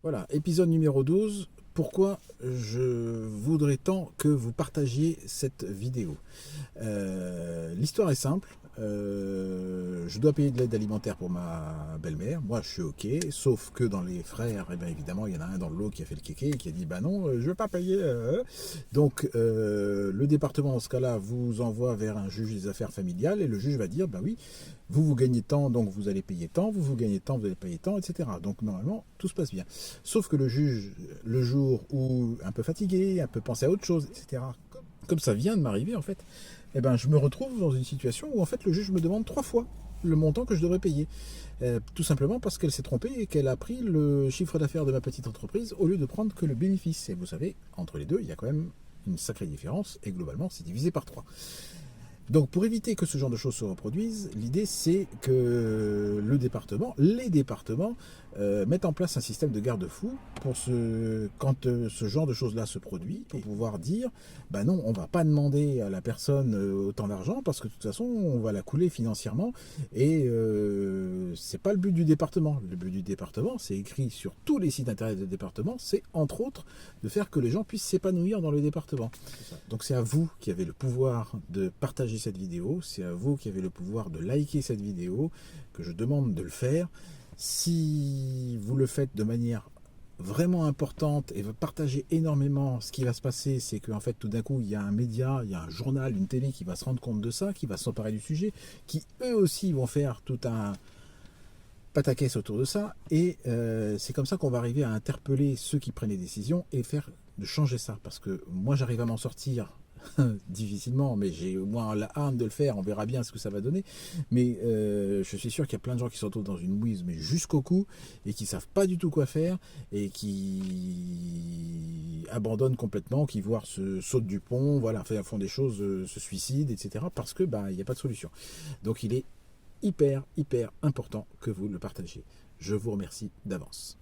Voilà, épisode numéro 12. Pourquoi je voudrais tant que vous partagiez cette vidéo. L'histoire est simple. Je dois payer de l'aide alimentaire pour ma belle-mère. Moi, je suis OK. Sauf que dans les frères, eh bien, évidemment, il y en a un dans le lot qui a fait le kéké et qui a dit bah non, je ne veux pas payer. Donc, le département, dans ce cas-là, vous envoie vers un juge des affaires familiales et le juge va dire bah oui, vous gagnez tant, donc vous allez payer tant, vous gagnez tant, vous allez payer tant, etc. Donc, normalement, tout se passe bien. Sauf que le juge, le jour où un peu fatigué, un peu pensé à autre chose, etc., comme ça vient de m'arriver en fait, eh ben, je me retrouve dans une situation où en fait le juge me demande 3 fois le montant que je devrais payer. Tout simplement parce qu'elle s'est trompée et qu'elle a pris le chiffre d'affaires de ma petite entreprise au lieu de prendre que le bénéfice. Et vous savez, entre les deux, il y a quand même une sacrée différence et globalement, c'est divisé par 3. Donc pour éviter que ce genre de choses se reproduisent, l'idée c'est que les départements mettent en place un système de garde-fou pour quand ce genre de choses-là se produit, pour pouvoir dire, bah non, on va pas demander à la personne autant d'argent parce que de toute façon on va la couler financièrement et c'est pas le but du département. Le but du département, c'est écrit sur tous les sites internet du département, c'est entre autres de faire que les gens puissent s'épanouir dans le département. Donc c'est à vous qui avez le pouvoir de partager cette vidéo, c'est à vous qui avez le pouvoir de liker cette vidéo, que je demande de le faire. Si vous le faites de manière vraiment importante et partagez énormément, ce qui va se passer, c'est qu'en fait tout d'un coup il y a un média, il y a un journal, une télé qui va se rendre compte de ça, qui va s'emparer du sujet, qui eux aussi vont faire tout un pataquès autour de ça, et c'est comme ça qu'on va arriver à interpeller ceux qui prennent les décisions et faire de changer ça, parce que moi j'arrive à m'en sortir difficilement, mais j'ai au moins la âme de le faire, on verra bien ce que ça va donner, mais je suis sûr qu'il y a plein de gens qui se retrouvent dans une mouise, mais jusqu'au cou, et qui savent pas du tout quoi faire, et qui abandonnent complètement, qui voire se sautent du pont, voilà, font des choses, se suicident, etc., parce que bah, il n'y a pas de solution. Donc il est hyper important que vous le partagiez. Je vous remercie d'avance.